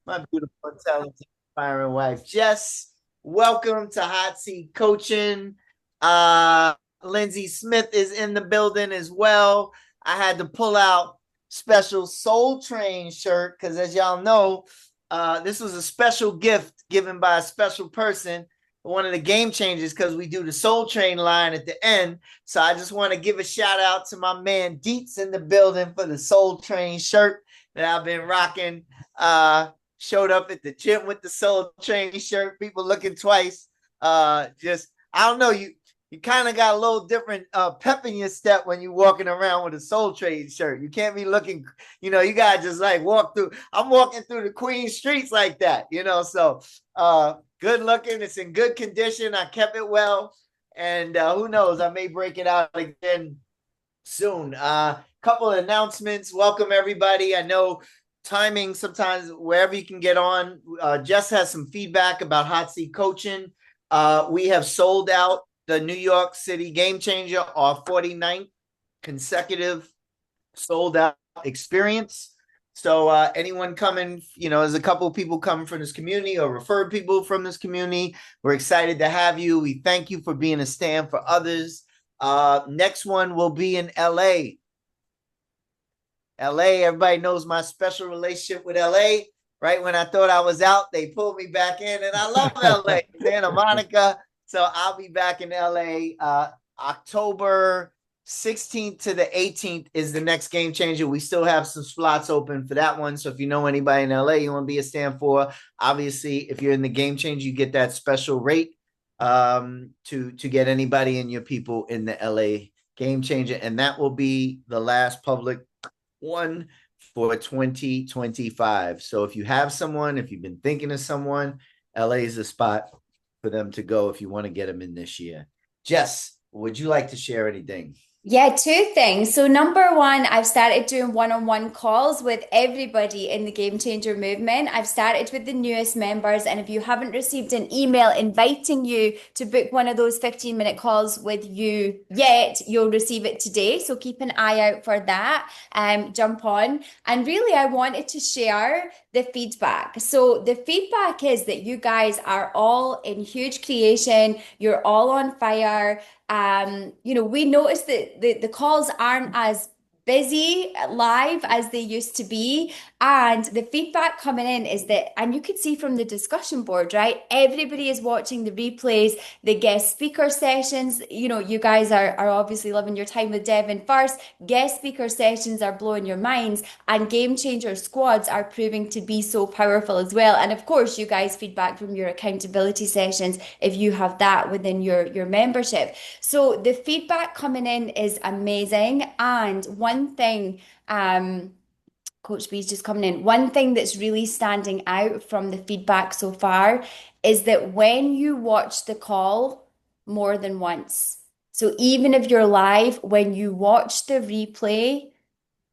My beautiful, talented, inspiring wife, Jess. Welcome to Hot Seat Coaching. Lindsay Smith is in the building as well. I had to pull out special Soul Train shirt because, as y'all know, this was a special gift given by a special person, one of the game changers, because we do the Soul Train line at the end. So I just want to give a shout out to my man Deets in the building for the Soul Train shirt that I've been rocking. Showed up at the gym with the Soul Train shirt. People looking twice. Just I don't know. You kind of got a little different pep in your step when you're walking around with a Soul Train shirt. You can't be looking. You gotta just like walk through. I'm walking through the Queen streets like that. So good looking. It's in good condition. I kept it well, and who knows? I may break it out again soon. Couple of announcements. Welcome everybody. I know timing sometimes wherever you can get on. Jess has some feedback about hot seat coaching. We have sold out the New York City Game Changer, our 49th consecutive sold out experience. So anyone coming, there's a couple of people coming from this community or referred people from this community. We're excited to have you. We thank you for being a stand for others. Next one will be in LA. LA, everybody knows my special relationship with LA. Right when I thought I was out, they pulled me back in, and I love LA, Santa Monica. So I'll be back in LA. October 16th to the 18th is the next game changer. We still have some slots open for that one. So if you know anybody in LA you want to be a stand for, obviously, if you're in the game changer, you get that special rate to get anybody in your people in the LA game changer. And that will be the last public one for 2025. So if you have someone, if you've been thinking of someone, LA is the spot for them to go if you want to get them in this year. Jess, would you like to share anything? Yeah, two things. So, number one, I've started doing one-on-one calls with everybody in the Game Changer movement. I've started with the newest members, and if you haven't received an email inviting you to book one of those 15-minute calls with you yet, you'll receive it today. So keep an eye out for that. Jump on. And really, I wanted to share the feedback. So the feedback is that you guys are all in huge creation. You're all on fire. We noticed that the calls aren't as busy live as they used to be. And the feedback coming in is that, and you could see from the discussion board, right? Everybody is watching the replays, the guest speaker sessions. You guys are obviously loving your time with Devin first. Guest speaker sessions are blowing your minds, and game changer squads are proving to be so powerful as well. And of course, you guys feedback from your accountability sessions if you have that within your membership. So the feedback coming in is amazing. And one thing, Coach B's just coming in, one thing that's really standing out from the feedback so far is that when you watch the call more than once, so even if you're live, when you watch the replay,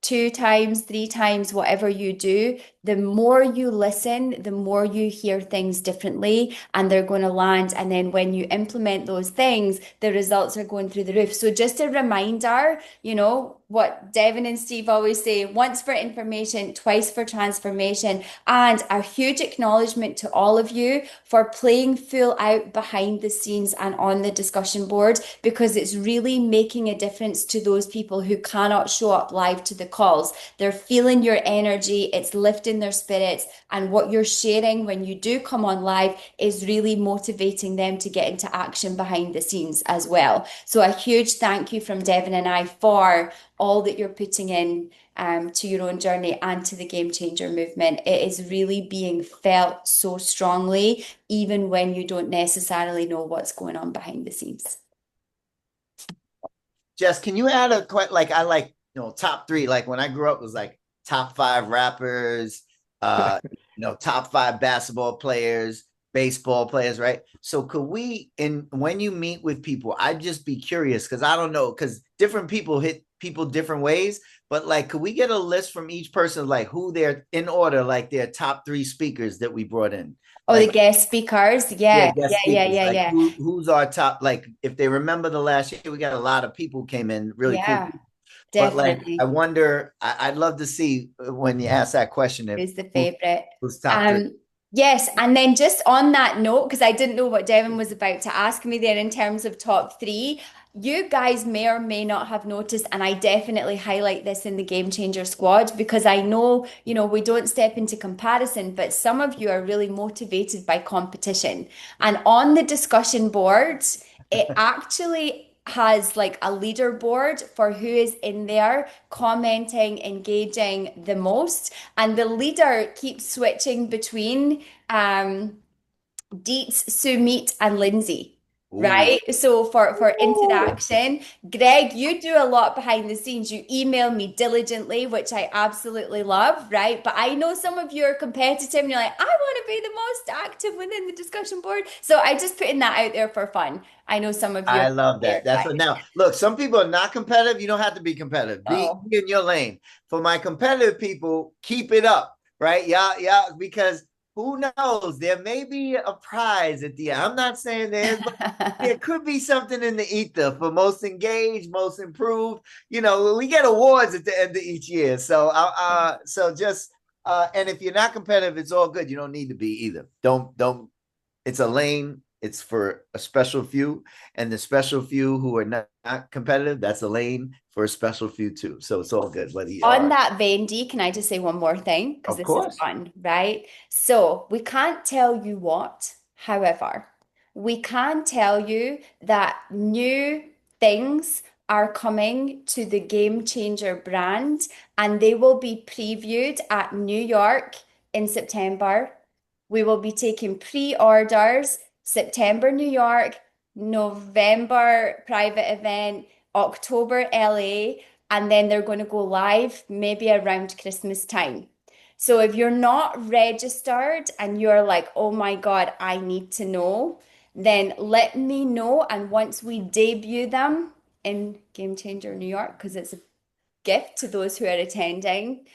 two times, three times, whatever you do, the more you listen, the more you hear things differently and they're going to land. And then when you implement those things, the results are going through the roof. So just a reminder, what Devin and Steve always say, once for information, twice for transformation. And a huge acknowledgement to all of you for playing full out behind the scenes and on the discussion board, because it's really making a difference to those people who cannot show up live to the calls. They're feeling your energy, it's lifting their spirits, and what you're sharing when you do come on live is really motivating them to get into action behind the scenes as well. So a huge thank you from Devin and I for all that you're putting in to your own journey and to the Game Changer movement. It is really being felt so strongly, even when you don't necessarily know what's going on behind the scenes. Jess, can you add like I like top three? Like when I grew up was like top five rappers, uh, top five basketball players, baseball players, right? So could we in when you meet with people, I'd just be curious because I don't know, because different people hit people different ways, but like could we get a list from each person like who they're in order, like their top three speakers that we brought in? Oh, the Like guest speakers. yeah, Yeah, guest yeah, yeah, speakers. yeah, Like yeah. who's our top? Like if they remember the last year, we got a lot of people came in, really cool Yeah. people. But like, I Definitely. wonder, I'd love to see when you ask that question if Who's the favorite? who's top three. Um, yes, and then just on that note, because I didn't know what Devin was about to ask me there in terms of top three, you guys may or may not have noticed, and I definitely highlight this in the Game Changer squad because I know, we don't step into comparison, but some of you are really motivated by competition. And on the discussion boards, it actually has like a leaderboard for who is in there commenting, engaging the most. And the leader keeps switching between Deets, Sumit, and Lindsay. Ooh, Right. So for interaction, Greg, you do a lot behind the scenes. You email me diligently, which I absolutely love, right? But I know some of you are competitive and you're like, I want to be the most active within the discussion board. So I just putting that out there for fun. I know some of you are I love there, that. That's what guys. now look, some people are not competitive. You don't have to be competitive. Be, Oh. be in your lane. For my competitive people, keep it up, right? Yeah, because who knows? There may be a prize at the end. I'm not saying there is, but there could be something in the ether for most engaged, most improved. We get awards at the end of each year. So just and if you're not competitive, it's all good. You don't need to be either. Don't it's a lane. It's for a special few, and the special few who are not competitive, that's a lane for a special few too. So it's all good whether you On are. that vein, Dee, can I just say one more thing? Because Of this is course. fun, right? So we can't tell you what, however, we can tell you that new things are coming to the Game Changer brand and they will be previewed at New York in September. We will be taking pre-orders September, New York, November private event, October, LA, and then they're going to go live maybe around Christmas time. So if you're not registered and you're like, oh my God, I need to know, then let me know. And once we debut them in Game Changer New York, because it's a gift to those who are attending,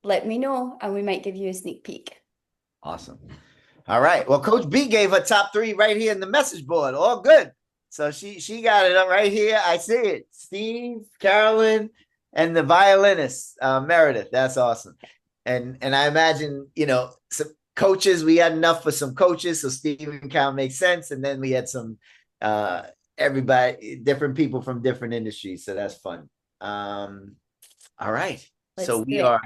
let me know and we might give you a sneak peek. Awesome. All right. Well, Coach B gave her top three right here in the message board. All good. So she got it up right here. I see it. Steve, Carolyn, and the violinist, Meredith. That's awesome. And I imagine, some coaches, we had enough for some coaches. So Steve and Cal makes sense. And then we had some everybody, different people from different industries. So that's fun. All right. Let's So do we it. are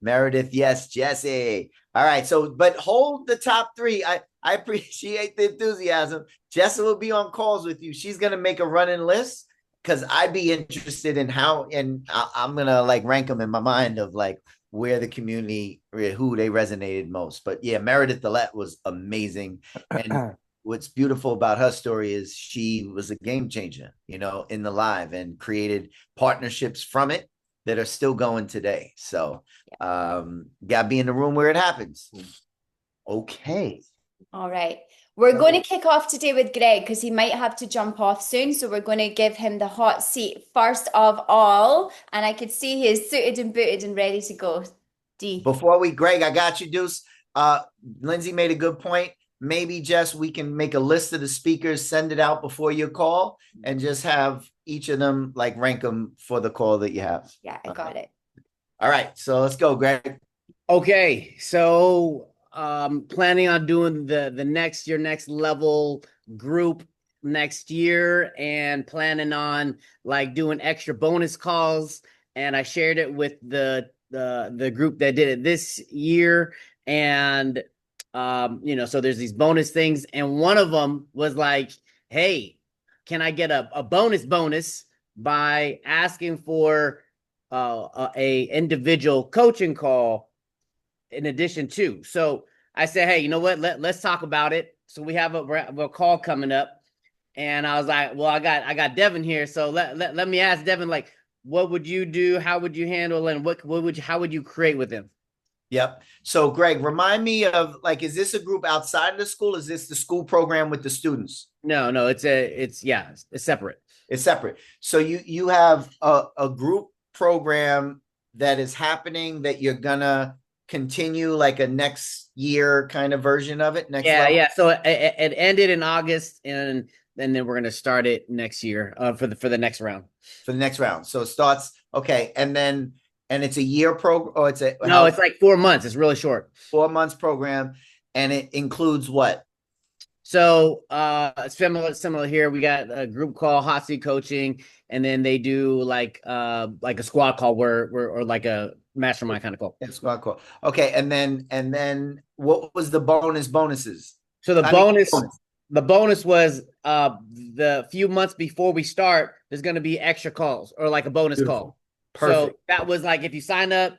Meredith, yes, Jesse. All right. So, but hold the top three. I appreciate the enthusiasm. Jesse will be on calls with you. She's gonna make a running list because I'd be interested in how, and I'm gonna like rank them in my mind of like where the community, who they resonated most. But yeah, Meredith Dillette was amazing, and what's beautiful about her story is she was a game changer, in the live and created partnerships from it that are still going today. So gotta be in the room where it happens. Okay. All right. We're going So to kick off today with Greg because he might have to jump off soon. So we're going to give him the hot seat first of all. And I could see he is suited and booted and ready to go. D. before Greg, I got you, Deuce. Lindsay made a good point. Maybe just we can make a list of the speakers, send it out before your call, and just have each of them like rank them for the call that you have. Yeah, I got it. All right. So let's go, Greg. Okay, so planning on doing your next level group next year and planning on like doing extra bonus calls. And I shared it with the group that did it this year. And so there's these bonus things, and one of them was like, hey, can I get a bonus by asking for a individual coaching call in addition to. So I said, hey, you know what? Let's talk about it. So we have a call coming up, and I was like, well, I got Devin here, so let me ask Devin, like, what would you do? How would you handle, and how would you create with him? Yep. So, Greg, remind me of like, is this a group outside of the school? Is this the school program with the students? No, it's separate. It's separate. So you have a group program that is happening that you're gonna continue like a next year kind of version of it next level? Yeah. So it ended in August, and and then we're gonna start it next year for the next round. For the next round. So it starts, okay, and it's a year program, or it's a No, it's like 4 months. It's really short. 4 months program, and it includes what? So it's similar here. We got a group call, hot seat coaching, and then they do like a squad call where or like a mastermind kind of call. It's squad call. Okay, and then what was the bonuses? So the bonus was the few months before we start, there's gonna be extra calls or like a bonus call. Perfect. So that was like if you sign up,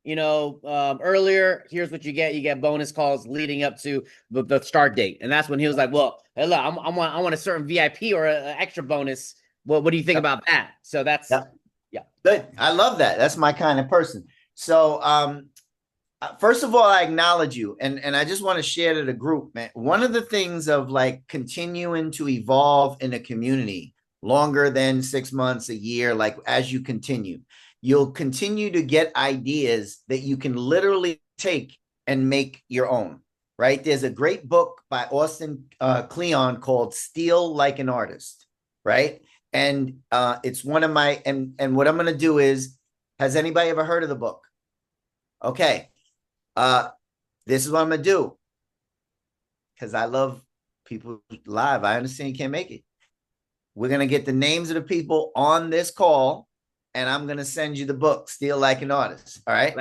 earlier, here's what you get. You get bonus calls leading up to the start date. And that's when he was like, well, hey, look, I want a certain VIP or an extra bonus. What do you think about that? So that's yeah. Good. I love that. That's my kind of person. So first of all, I acknowledge you, and I just want to share to the group, man. One of the things of like continuing to evolve in a community longer than 6 months, a year, like as you continue, you'll continue to get ideas that you can literally take and make your own, right? There's a great book by Austin Kleon called Steal Like an Artist, right? And it's one of my, and what I'm going to do is, has anybody ever heard of the book? Okay. This is what I'm going to do, because I love people live. I understand you can't make it. We're going to get the names of the people on this call, and I'm going to send you the book, Steal Like an Artist. All right.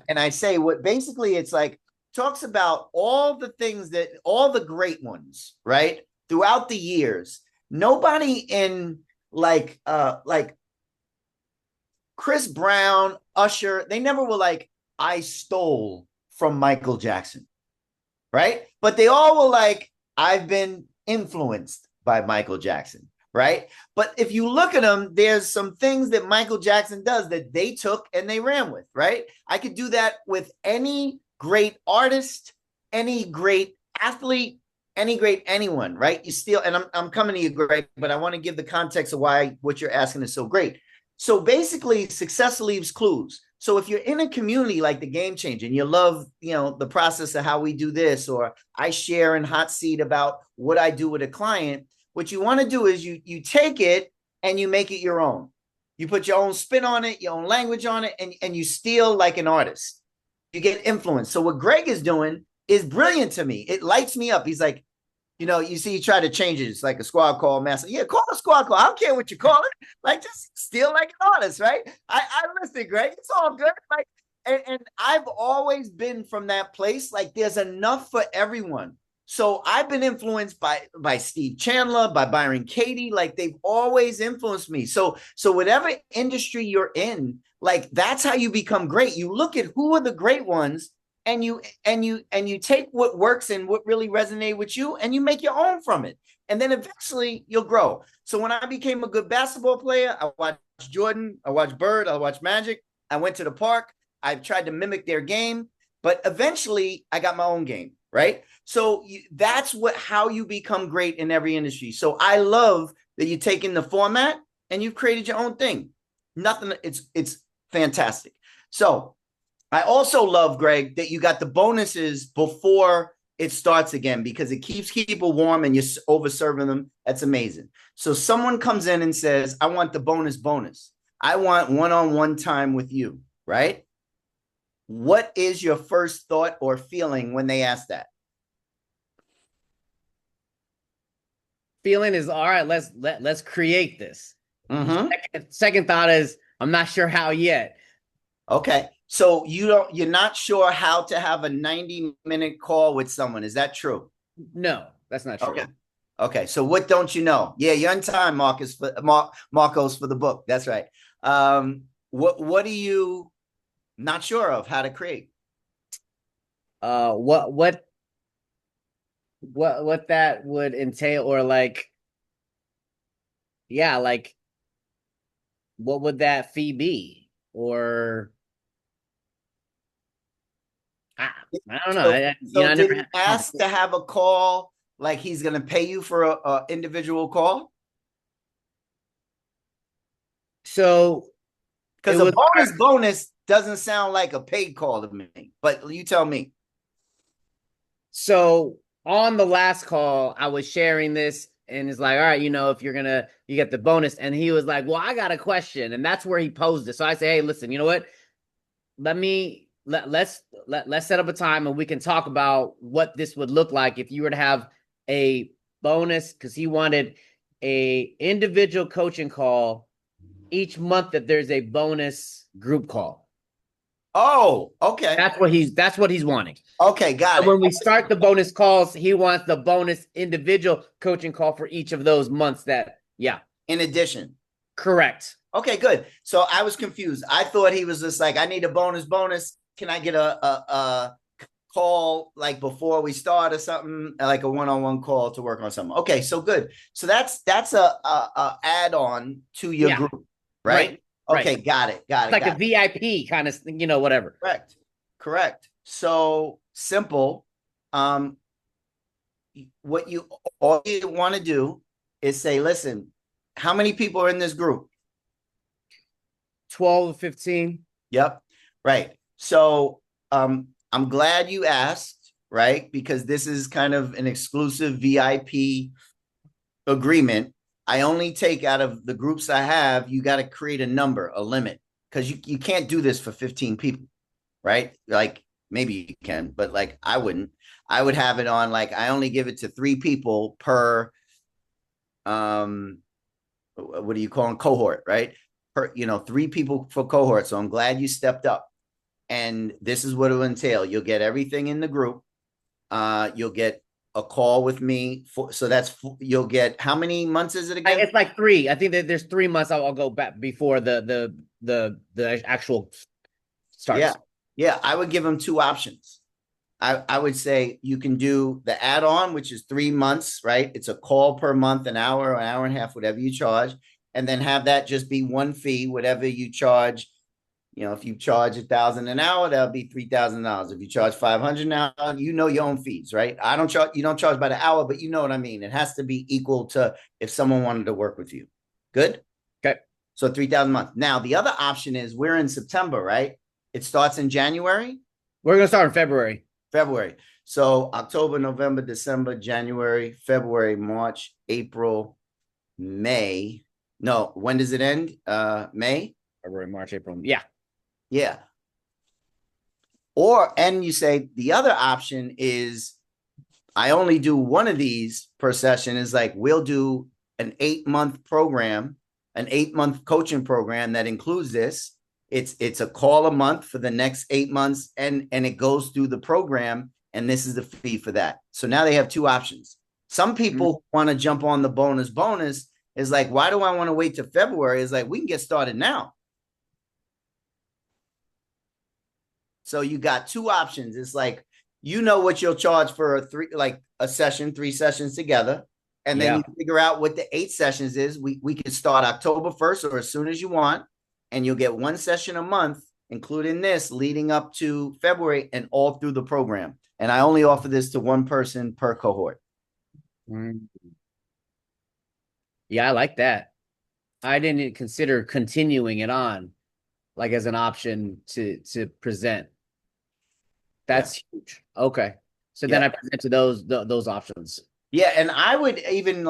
And I say what basically it's like, talks about all the things that all the great ones, right? Throughout the years, nobody in like Chris Brown, Usher, they never were like, I stole from Michael Jackson, right? But they all were like, I've been influenced by Michael Jackson, right? But if you look at them, there's some things that Michael Jackson does that they took and they ran with, right? I could do that with any great artist, any great athlete, any great anyone, right? You steal, and I'm coming to you, Greg, but I want to give the context of why what you're asking is so great. So basically, success leaves clues. So if you're in a community like the Game Changer and you love, the process of how we do this, or I share in Hot Seat about what I do with a client, what you want to do is you take it and you make it your own. You put your own spin on it, your own language on it, and you steal like an artist. You get influence. So what Greg is doing is brilliant to me. It lights me up. He's like, you see, you try to change it. It's like a squad call, master. Yeah, call a squad call. I don't care what you call it. Like, just steal like an artist, right? I listen, Greg. It's all good. Like, and I've always been from that place. Like, there's enough for everyone. So I've been influenced by Steve Chandler, by Byron Katie. Like, they've always influenced me. So whatever industry you're in, like, that's how you become great. You look at who are the great ones, and you take what works and what really resonated with you, and you make your own from it. And then eventually you'll grow. So when I became a good basketball player, I watched Jordan, I watched Bird, I watched Magic. I went to the park. I tried to mimic their game, but eventually I got my own game, right? So that's how you become great in every industry. So I love that you take in the format and you've created your own thing. It's fantastic. So I also love, Greg, that you got the bonuses before it starts again, because it keeps people warm and you're over-serving them. That's amazing. So someone comes in and says, I want the bonus. I want one-on-one time with you, right? What is your first thought or feeling when they ask that? Feeling is, all right, let's create this. Mm-hmm. Second thought is, I'm not sure how yet. Okay. So you're not sure how to have a 90-minute call with someone. Is that true? No, that's not true. Okay. So what don't you know? Yeah, you're on time, Marcos, for the book. That's right. What are you not sure of how to create? What that would entail, or like, yeah, like, what would that fee be? Or I don't know. So did he ask to have a call, like he's going to pay you for a individual call? So, because a bonus doesn't sound like a paid call to me, but you tell me. So on the last call, I was sharing this, and it's like, all right, if you get the bonus. And he was like, well, I got a question. And that's where he posed it. So I say, hey, listen, you know what? Let's set up a time and we can talk about what this would look like if you were to have a bonus, because he wanted a individual coaching call each month, that there's a bonus group call. Oh, okay. That's what he's wanting. Okay, got it. When we start the bonus calls, he wants the bonus individual coaching call for each of those months. In addition. Correct. Okay, good. So I was confused. I thought he was just like, I need a bonus. Can I get a call like before we start or something, like a one-on-one call to work on something? Okay, so good. So that's a add-on to your group, right? Okay, right. Got it. It's like a VIP kind of thing, whatever. Correct. So simple. All you want to do is say, listen, how many people are in this group? 12 or 15. Yep. Right. So I'm glad you asked, right? Because this is kind of an exclusive VIP agreement. I only take out of the groups I have, you got to create a number, a limit, because you can't do this for 15 people, right? Like maybe you can, but like I wouldn't. I would have it on like I only give it to 3 people per what do you call them? Cohort, right? 3 people for cohort. So I'm glad you stepped up. And this is what it will entail. You'll get everything in the group. You'll get a call with me. You'll get, how many months is it again? It's like 3. I think that there's 3 months. I'll go back before the actual starts. Yeah. I would give them 2 options. I would say you can do the add-on, which is 3 months, right? It's a call per month, an hour and a half, whatever you charge. And then have that just be one fee, whatever you charge. If you charge $1,000 an hour, that'll be $3,000. If you charge $500 an hour, your own fees, right? You don't charge by the hour, but you know what I mean. It has to be equal to if someone wanted to work with you. Good? Okay. So $3,000 a month. Now, the other option is we're in September, right? It starts in January. We're going to start in February. So October, November, December, January, February, March, April, May. No, when does it end? May? February, March, April. Yeah. And you say the other option is I only do one of these per session, is like we'll do an 8-month program, an 8-month coaching program that includes this. It's a call a month for the next 8 months, and it goes through the program, and this is the fee for that. So now they have 2 options. Some people want to jump on the bonus is like, why do I want to wait till February? It's like, we can get started now. So you got 2 options. It's like, what you'll charge for a session, 3 sessions together. And then you figure out what the 8 sessions is. We can start October 1st or as soon as you want. And you'll get 1 session a month, including this, leading up to February and all through the program. And I only offer this to 1 person per cohort. Yeah, I like that. I didn't consider continuing it on like as an option to present. That's huge. Okay. So then I present to those options. Yeah. And I would even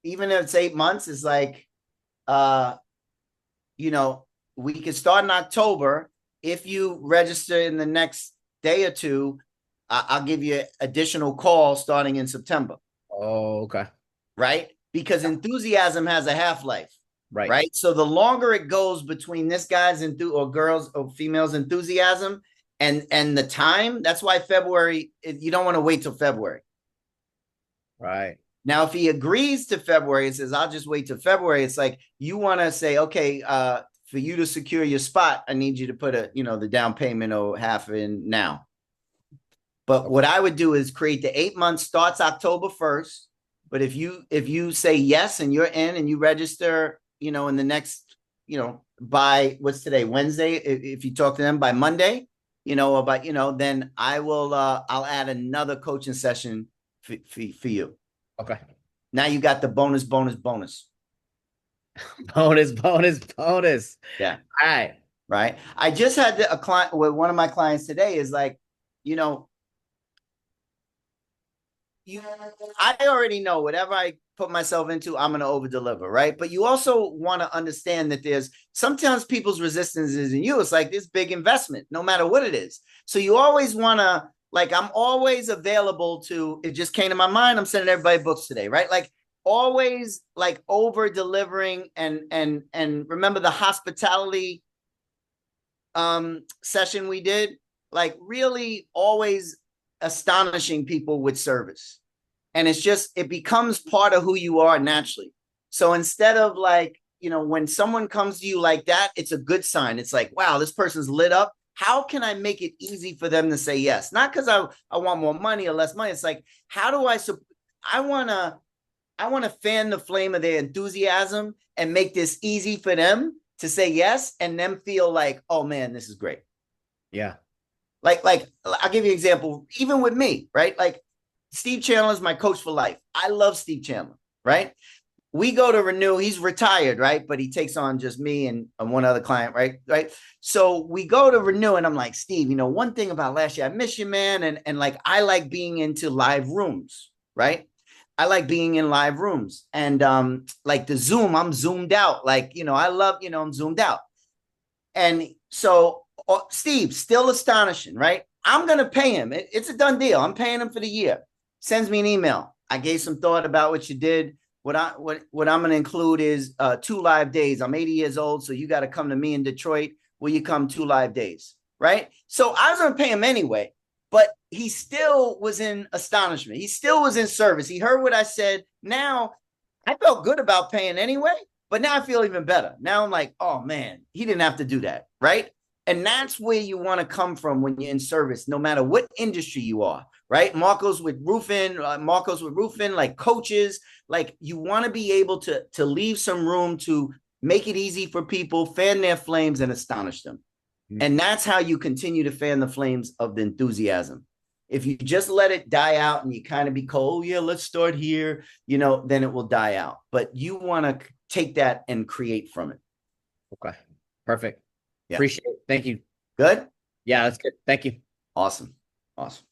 even if it's 8 months, is like, we could start in October. If you register in the next day or 2, I'll give you additional calls starting in September. Oh, okay. Right? Because enthusiasm has a half-life. Right. So the longer it goes between this guy's or girls or females enthusiasm and the time, that's why February, you don't want to wait till February. Right. Now, if he agrees to February and says, I'll just wait till February, it's like you want to say, okay, for you to secure your spot, I need you to put the down payment or half in now. But what I would do is create the 8 months, starts October 1st. But if you say yes and you're in and you register, in the next, by what's today, Wednesday, if you talk to them by Monday, then I will, I'll add another coaching session for you. Okay. Now you got the bonus. Bonus. Yeah. All right. Right. I just had a client with one of my clients today is like, you I already know whatever I put myself into, I'm gonna over deliver, right? But you also want to understand that there's sometimes people's resistance is in you. It's like this big investment, no matter what it is. So you always want to, like, I'm always available to, it just came to my mind. I'm sending everybody books today, right? Like always like over delivering and remember the hospitality session we did, like really always astonishing people with service. And it's just, it becomes part of who you are naturally. So instead of like, you know, when someone comes to you like that, it's a good sign. It's like, wow, this person's lit up. How can I make it easy for them to say yes? Not because I want more money or less money. It's like, how do I want to fan the flame of their enthusiasm and make this easy for them to say yes and them feel like, oh man, this is great. Yeah. Like I'll give you an example, even with me, right? Like Steve Chandler is my coach for life. I love Steve Chandler, right? We go to renew. He's retired, right? But he takes on just me and one other client, right? Right. So we go to renew, and I'm like, Steve, you know, one thing about last year, I miss you, man. And like, I like being into live rooms, right? I like being in live rooms. And like the Zoom, I'm zoomed out. Like, you know, I love, you know, I'm zoomed out. And so Steve, still astonishing, right? I'm going to pay him. It's a done deal. I'm paying him for the year. Sends me an email. I gave some thought about what you did. What I'm going to include is 2 live days. I'm 80 years old, so you got to come to me in Detroit. Will you come 2 live days? Right? So I was going to pay him anyway, but he still was in astonishment. He still was in service. He heard what I said. Now I felt good about paying anyway, but now I feel even better. Now I'm like, oh man, he didn't have to do that. Right? And that's where you want to come from when you're in service, no matter what industry you are, right? Marcos with roofing, like coaches, like you want to be able to leave some room to make it easy for people, fan their flames and astonish them. Mm-hmm. And that's how you continue to fan the flames of the enthusiasm. If you just let it die out and you kind of be cold, oh, yeah, let's start here, you know, then it will die out. But you want to take that and create from it. Okay, perfect. Yeah. Appreciate it. Thank you. Good? Yeah, that's good. Thank you. Awesome. Awesome.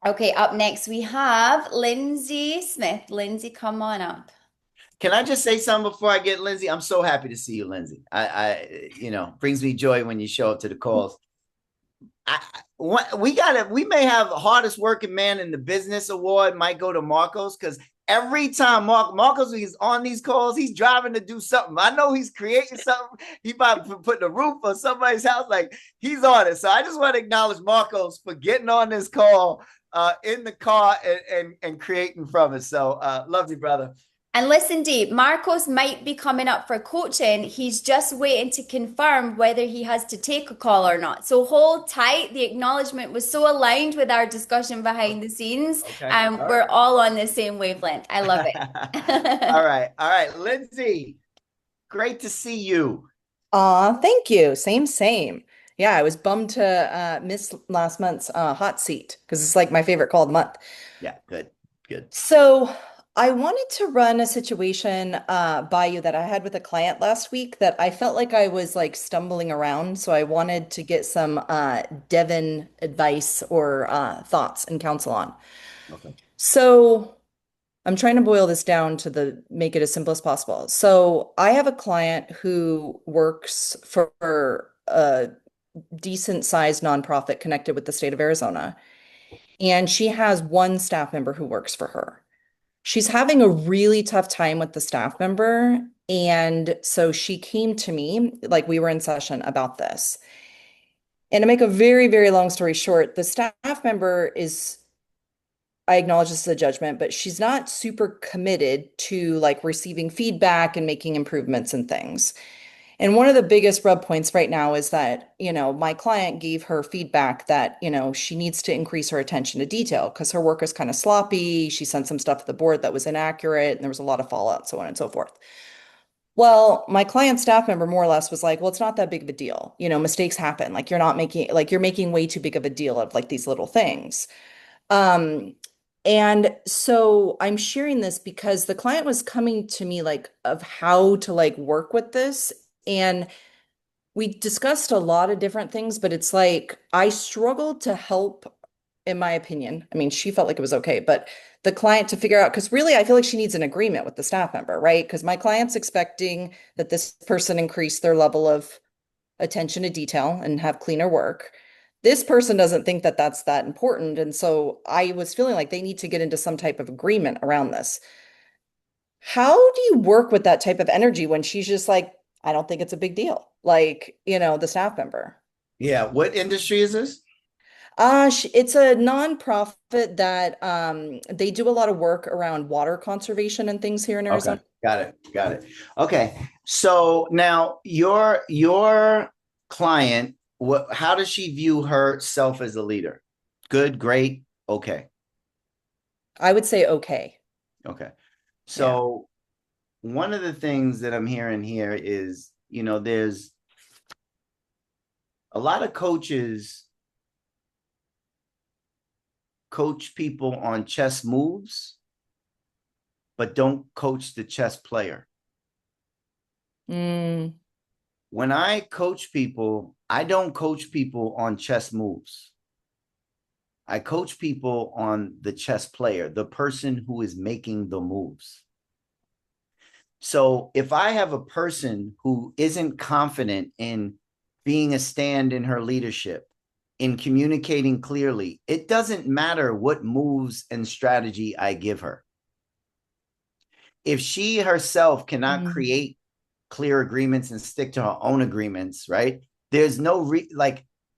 Okay, up next we have Lindsay Smith. Lindsay, come on up. Can I just say something before I get Lindsay? I'm so happy to see you, Lindsay. I you know, brings me joy when you show up to the calls. We may have the hardest working man in the business award might go to Marcos, because every time Marcos is on these calls, he's driving to do something. I know he's creating something. He might put the roof on somebody's house. Like, he's on it. So I just want to acknowledge Marcos for getting on this call in the car and creating from it. So love you, brother. And listen, Dave, Marcos might be coming up for coaching. He's just waiting to confirm whether he has to take a call or not. So hold tight. The acknowledgement was so aligned with our discussion behind the scenes. Okay. We're all on the same wavelength. I love it. All right. All right. Lindsay, great to see you. Thank you. Same. Yeah, I was bummed to miss last month's hot seat because it's like my favorite call of the month. Yeah, good. So I wanted to run a situation by you that I had with a client last week that I felt like I was like stumbling around. So I wanted to get some Devin advice or thoughts and counsel on. Okay. So I'm trying to boil this down to make it as simple as possible. So I have a client who works for a decent sized nonprofit connected with the state of Arizona. And she has one staff member who works for her. She's having a really tough time with the staff member. And so she came to me, like we were in session about this. And to make a very, very long story short, the staff member is, I acknowledge this is a judgment, but she's not super committed to like receiving feedback and making improvements and things. And one of the biggest rub points right now is that, you know, my client gave her feedback that, you know, she needs to increase her attention to detail because her work is kind of sloppy. She sent some stuff to the board that was inaccurate and there was a lot of fallout, so on and so forth. Well, my client staff member more or less was like, well, it's not that big of a deal. You know, mistakes happen. Like you're making way too big of a deal of like these little things. And so I'm sharing this because the client was coming to me like of how to like work with this. And we discussed a lot of different things, but it's like I struggled to help in my opinion, I mean, she felt like it was okay, but the client to figure out, because really, I feel like she needs an agreement with the staff member, right? Because my client's expecting that this person increase their level of attention to detail and have cleaner work. This person doesn't think that that's that important. And so I was feeling like they need to get into some type of agreement around this. How do you work with that type of energy when she's just like, I don't think it's a big deal? Like, the staff member. Yeah. What industry is this? It's a nonprofit that they do a lot of work around water conservation and things here in Okay. Arizona. Got it. Got it. Okay. So now your client, how does she view herself as a leader? Good, great, okay. I would say okay. Okay. Yeah. So one of the things that I'm hearing here is, there's a lot of coaches coach people on chess moves, but don't coach the chess player. Mm, When I coach people, I don't coach people on chess moves. I coach people on the chess player, the person who is making the moves. So if I have a person who isn't confident in being a stand in her leadership, in communicating clearly, it doesn't matter what moves and strategy I give her. If she herself cannot create clear agreements and stick to her own agreements, right? There's no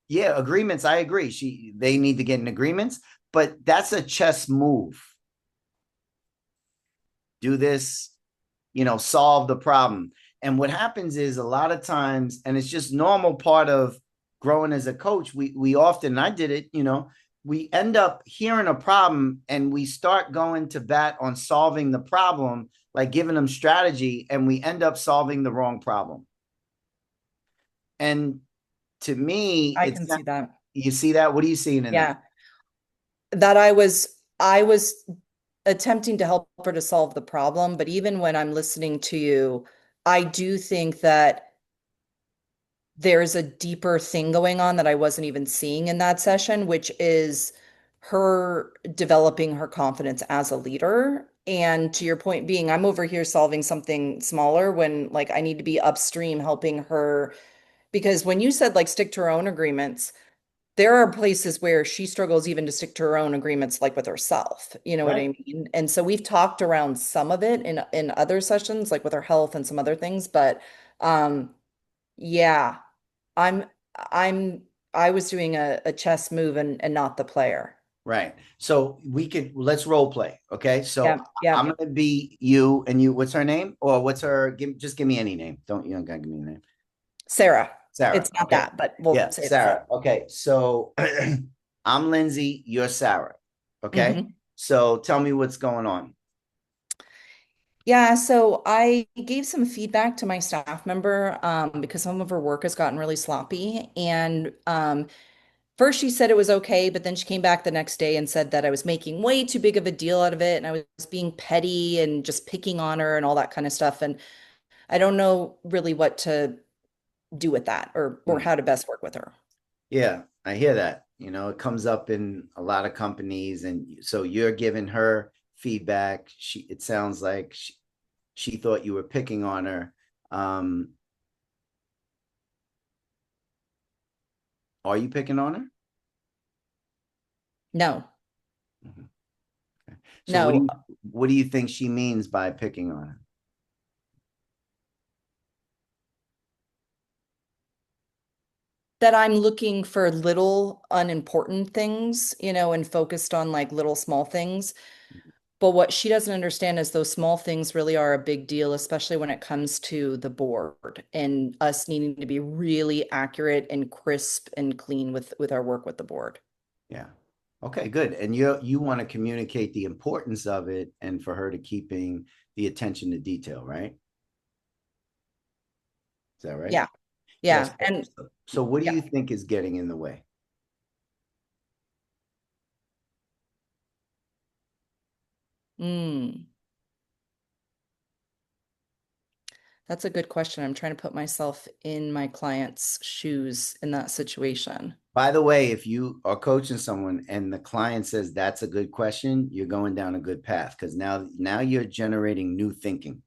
yeah, agreements. I agree. They need to get in agreements, but that's a chess move. Do this, solve the problem. And what happens is a lot of times, and it's just normal part of growing as a coach, we often, I did it, we end up hearing a problem and we start going to bat on solving the problem, like giving them strategy, and we end up solving the wrong problem. And to me, I can see that. You see that? What are you seeing in that? That I was attempting to help her to solve the problem, but even when I'm listening to you, I do think that there's a deeper thing going on that I wasn't even seeing in that session, which is her developing her confidence as a leader. And to your point being, I'm over here solving something smaller when like I need to be upstream helping her. Because when you said like stick to her own agreements, there are places where she struggles even to stick to her own agreements, like with herself. You know what Right. I mean? And so we've talked around some of it in other sessions, like with her health and some other things. But yeah, I'm I'm I was doing a chess move and not the player. Right. So let's role play. Okay. So Yeah, yeah. I'm gonna be you and you. What's her name? Or what's her? Just give me any name. You don't gotta give me a name. Sarah. Sarah. It's not Okay. that, but we'll Yeah, say it's Sarah. Sarah. Okay. So I'm Lindsay. You're Sarah. Okay. Mhm. So tell me what's going on. Yeah, so I gave some feedback to my staff member because some of her work has gotten really sloppy. And first she said it was okay, but then she came back the next day and said that I was making way too big of a deal out of it and I was being petty and just picking on her and all that kind of stuff. And I don't know really what to do with that or Hmm. how to best work with her. Yeah, I hear that. It comes up in a lot of companies, and so you're giving her feedback. It sounds like she thought you were picking on her. Um, are you picking on her? No, Mhm. Okay. So no, what do you think she means by picking on her? that I'm looking for little unimportant things, and focused on like little small things. But what she doesn't understand is those small things really are a big deal, especially when it comes to the board and us needing to be really accurate and crisp and clean with our work with the board. Yeah. Okay, good. And you want to communicate the importance of it and for her to keeping the attention to detail, right? Is that right? Yeah. Yes. Yeah. And So what do yeah. you think is getting in the way? Mm, that's a good question. I'm trying to put myself in my client's shoes in that situation. By the way, if you are coaching someone and the client says that's a good question, you're going down a good path because now you're generating new thinking.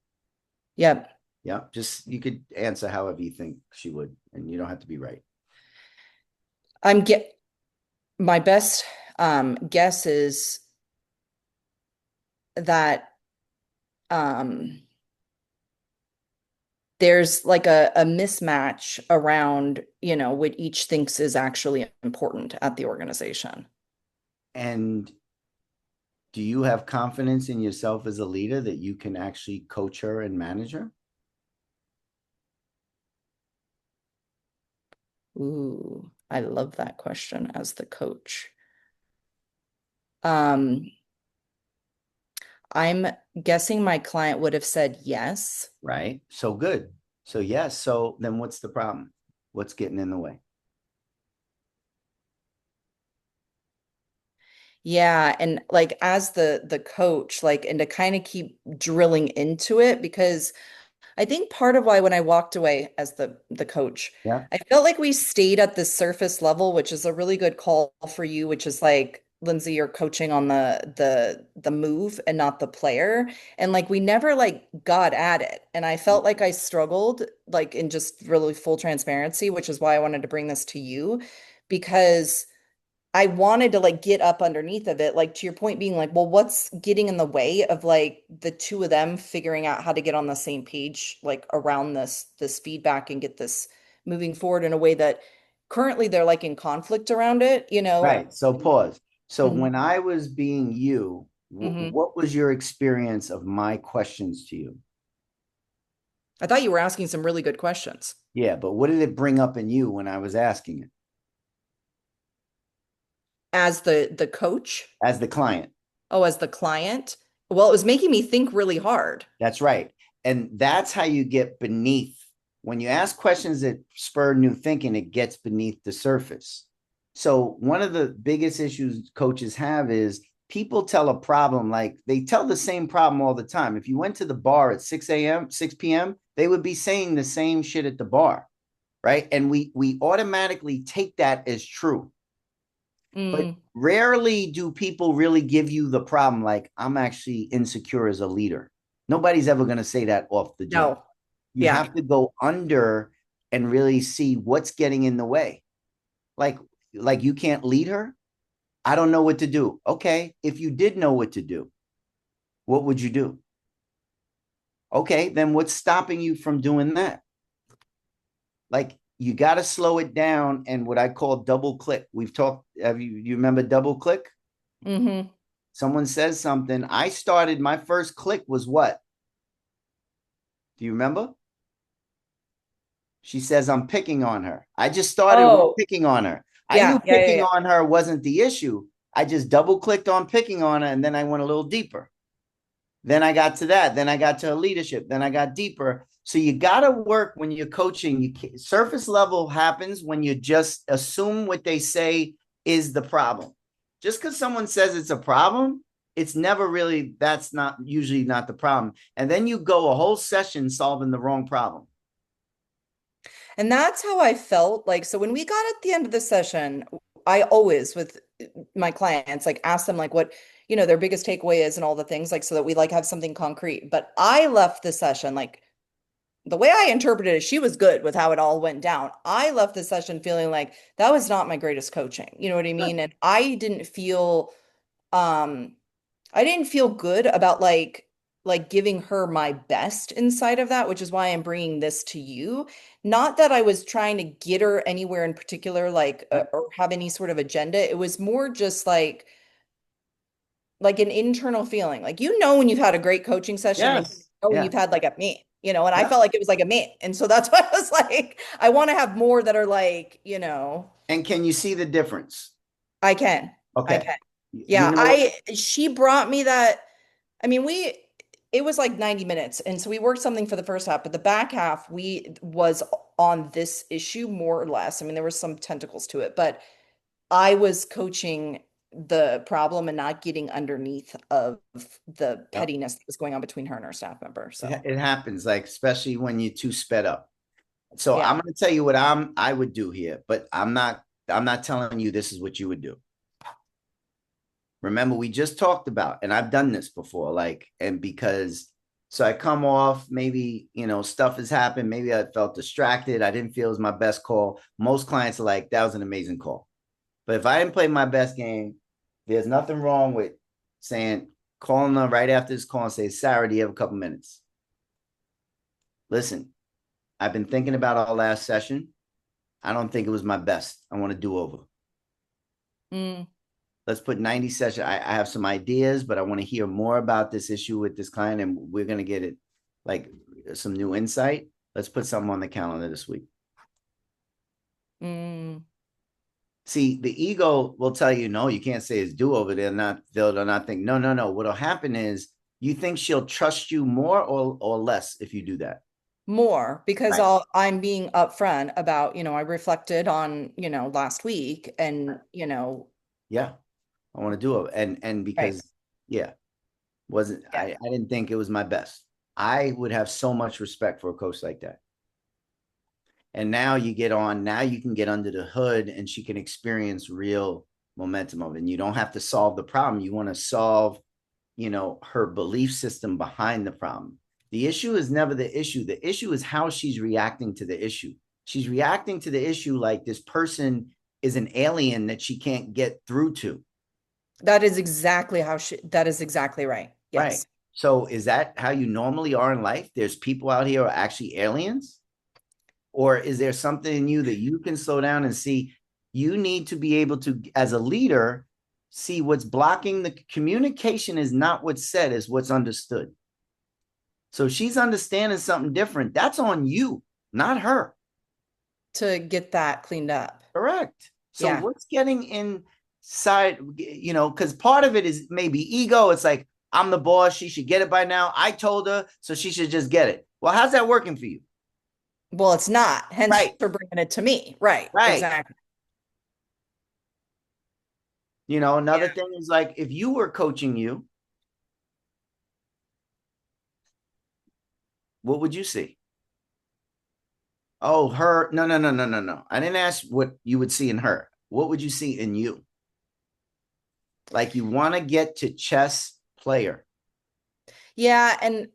Yep. Yeah, just you could answer however you think she would, and you don't have to be right. My best guess is that um there's like a mismatch around, what each thinks is actually important at the organization. And do you have confidence in yourself as a leader that you can actually coach her and manage her? Ooh, I love that question as the coach. Um, I'm guessing my client would have said yes. Right. So good. So yes. So then what's the problem? What's getting in the way? Yeah, and like as the coach, like, and to kind of keep drilling into it, because I think part of why when I walked away as the coach, Yeah. I felt like we stayed at the surface level, which is a really good call for you, which is like, Lindsay, you're coaching on the move and not the player. And like we never like got at it. And I felt like I struggled, like in just really full transparency, which is why I wanted to bring this to you, because I wanted to like get up underneath of it, like to your point being like, well, what's getting in the way of like the two of them figuring out how to get on the same page, like around this feedback and get this moving forward in a way that currently they're like in conflict around it, Right. So pause. So Mhm, when I was being you, mhm. what was your experience of my questions to you? I thought you were asking some really good questions. Yeah, but what did it bring up in you when I was asking it As the coach, as the client? oh, as the client, well, it was making me think really hard. That's right. And that's how you get beneath. When you ask questions that spur new thinking, it gets beneath the surface. So, one of the biggest issues coaches have is people tell a problem like they tell the same problem all the time. If you went to the bar at 6 a.m., 6 p.m., they would be saying the same shit at the bar, right? And we automatically take that as true. But Mm, rarely do people really give you the problem like, I'm actually insecure as a leader. Nobody's ever going to say that off the jump. no. You Yeah. have to go under and really see what's getting in the way. Like, like you can't lead her. I don't know what to do. Okay. If you did know what to do, what would you do? Okay. Then what's stopping you from doing that? Like, you got to slow it down and what I call double click. We've talked, you remember double click? Hmm. Someone says something. I started, my first click was what? Do you remember? She says, I'm picking on her. I just started with Oh, picking on her. I knew yeah, yeah, yeah, picking yeah. on her wasn't the issue. I just double clicked on picking on her and then I went a little deeper. Then I got to that. Then I got to leadership. Then I got deeper. So you got to work when you're coaching. Surface level happens when you just assume what they say is the problem. Just because someone says it's a problem, it's never really, that's not usually not the problem. And then you go a whole session solving the wrong problem. And that's how I felt. Like, so when we got at the end of the session, I always, with my clients, like ask them like what, their biggest takeaway is and all the things, like so that we like have something concrete. But I left the session like the way I interpreted it, she was good with how it all went down. I left the session feeling like that was not my greatest coaching. You know what I mean? And um I didn't feel good about like giving her my best inside of that, which is why I'm bringing this to you. Not that I was trying to get her anywhere in particular, like or have any sort of agenda. It was more just like an internal feeling. Like when you've had a great coaching session and Yes. when Yeah. you've had like a me, and I Yeah. felt like it was like a me. And so that's why I was like, I want to have more that are like, And can you see the difference? I can. I Okay. can. You Yeah, know, she brought me that. I mean, it was like 90 minutes. And so we worked something for the first half, but the back half we was on this issue more or less. I mean, there were some tentacles to it, but I was coaching the problem and not getting underneath of the yeah, pettiness that was going on between her and her staff member. So, it happens, like, especially when you're too sped up. So yeah. I'm going to tell you what I would do here, but I'm not I'm not telling you this is what you would do. Remember, we just talked about, and I've done this before, like, and because, so I come off, maybe, stuff has happened. Maybe I felt distracted. I didn't feel it was my best call. Most clients are like, that was an amazing call. But if I didn't play my best game, there's nothing wrong with saying, calling them right after this call and say, Sarah, do you have a couple minutes? Listen, I've been thinking about our last session. I don't think it was my best. I want to do over. Let's put 90 sessions. I have some ideas, but I want to hear more about this issue with this client, and we're going to get it like some new insight. Let's put something on the calendar this week. See, the ego will tell you, no, you can't say it's do over. They'll not think, no. What'll happen is you think she'll trust you more or less if you do that. More, because Right. I'm being upfront about, I reflected on, last week and, Yeah, I want to do it. And because, right. yeah, wasn't, Yeah. I didn't think it was my best. I would have so much respect for a coach like that. And now you can get under the hood and she can experience real momentum of it. And you don't have to solve the problem. You want to solve, her belief system behind the problem. The issue is never the issue. The issue is how she's reacting to the issue. She's reacting to the issue like this person is an alien that she can't get through to. That is exactly right. Yes. Right. So is that how you normally are in life? There's people out here who are actually aliens? Or is there something in you that you can slow down and see? You need to be able to, as a leader, see what's blocking the communication is not what's said, is what's understood. So she's understanding something different. That's on you, not her. To get that cleaned up. Correct. So what's getting inside, because part of it is maybe ego. It's like, I'm the boss. She should get it by now. I told her, so she should just get it. Well, how's that working for you? Well, it's not. Hence, right. For bringing it to me. Right. Exactly. Another thing is like, if you were coaching you, what would you see? Oh, her. No. I didn't ask what you would see in her. What would you see in you? Like, you want to get to chess player. Yeah. And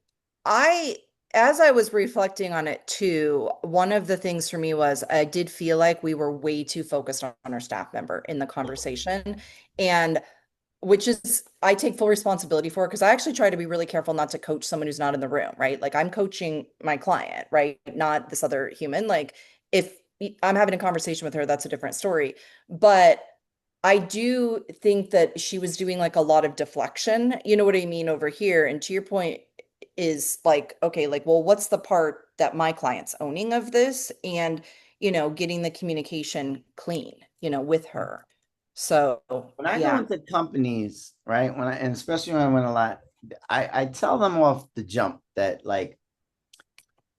as I was reflecting on it too, one of the things for me was I did feel like we were way too focused on our staff member in the conversation, and which is I take full responsibility for, because I actually try to be really careful not to coach someone who's not in the room, right? Like, I'm coaching my client, right? Not this other human. Like, if I'm having a conversation with her, that's a different story. But I do think that she was doing like a lot of deflection, you know what I mean, over here. And to your point is like, okay, like, well, what's the part that my client's owning of this? And, getting the communication clean, with her. So when I go into companies, right, and especially when I went a lot, I tell them off the jump that, like,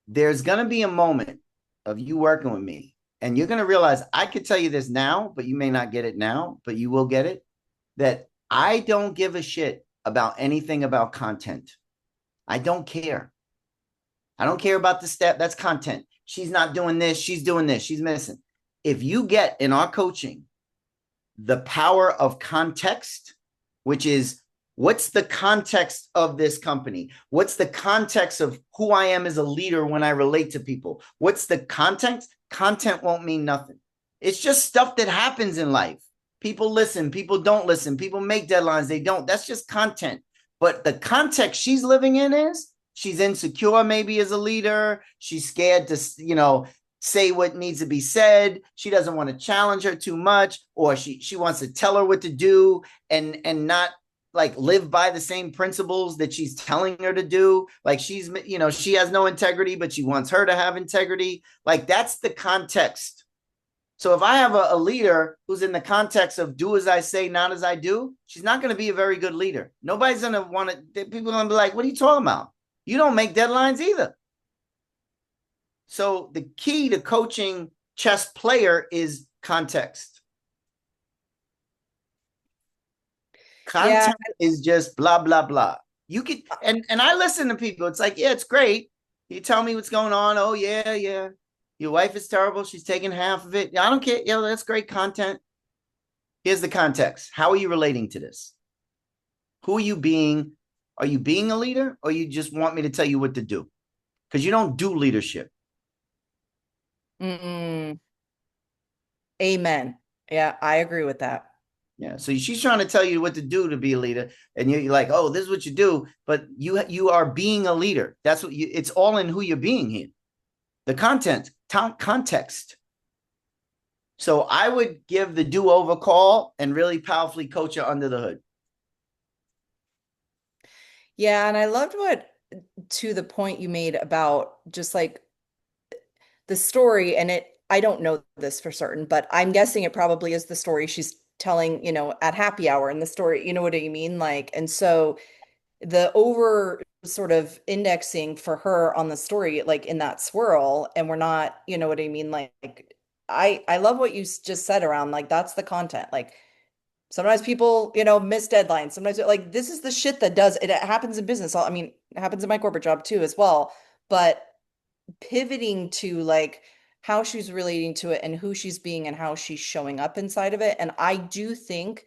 there's going to be a moment of you working with me, and you're going to realize I could tell you this now, but you may not get it now, but you will get it, that I don't give a shit about anything about content. I don't care. I don't care about the step. That's content. She's not doing this. She's doing this. She's missing. If you get in our coaching the power of context, which is, what's the context of this company? What's the context of who I am as a leader when I relate to people? What's the context? Content won't mean nothing. It's just stuff that happens in life. People listen, people don't listen, people make deadlines, they don't. That's just content. But the context she's living in is she's insecure maybe as a leader. She's scared to, say what needs to be said. She doesn't want to challenge her too much, or she wants to tell her what to do and not like live by the same principles that she's telling her to do. Like, she's, she has no integrity, but she wants her to have integrity. Like, that's the context. So if I have a leader who's in the context of do as I say, not as I do, she's not going to be a very good leader. Nobody's going to want to, people are going to be like, what are you talking about? You don't make deadlines either. So the key to coaching chess player is context. Content is just blah, blah, blah. You could, and I listen to people. It's like, yeah, it's great. You tell me what's going on. Oh, yeah. Your wife is terrible. She's taking half of it. I don't care. That's great content. Here's the context. How are you relating to this? Who are you being? Are you being a leader, or you just want me to tell you what to do? Because you don't do leadership. Mm-mm. Amen. Yeah, I agree with that. Yeah. So she's trying to tell you what to do to be a leader, and you're like, oh, this is what you do, but you are being a leader. That's what you. It's all in who you're being here. The context. So I would give the do-over call and really powerfully coach her under the hood. Yeah, and I loved what to the point you made about just like the story, and I don't know this for certain, but I'm guessing it probably is the story she's telling, at happy hour in the story, you know what I mean? Like, and so the over sort of indexing for her on the story, like in that swirl, and we're not, you know what I mean? Like, I love what you just said around like that's the content. Like sometimes people, miss deadlines. Sometimes like this is the shit that does it. It happens in business. I mean, it happens in my corporate job too as well. But pivoting to like how she's relating to it and who she's being and how she's showing up inside of it. And I do think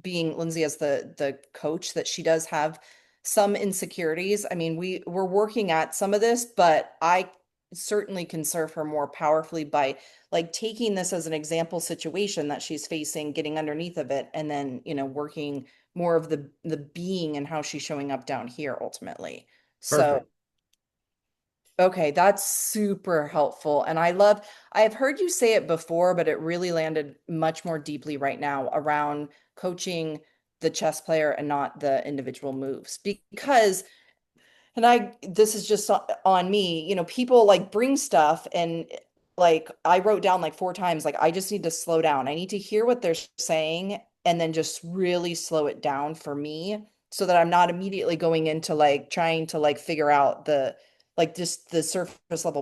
being Lindsay as the coach that she does have some insecurities. I mean, we're working at some of this, but I certainly can serve her more powerfully by like taking this as an example situation that she's facing, getting underneath of it, and then, working more of the being and how she's showing up down here ultimately. So Perfect. okay, that's super helpful. And I've heard you say it before, but it really landed much more deeply right now around coaching the chess player and not the individual moves. Because, and this is just on me, people like bring stuff and like I wrote down like 4 times, like I just need to slow down. I need to hear what they're saying and then just really slow it down for me so that I'm not immediately going into like trying to like figure out the like just the surface level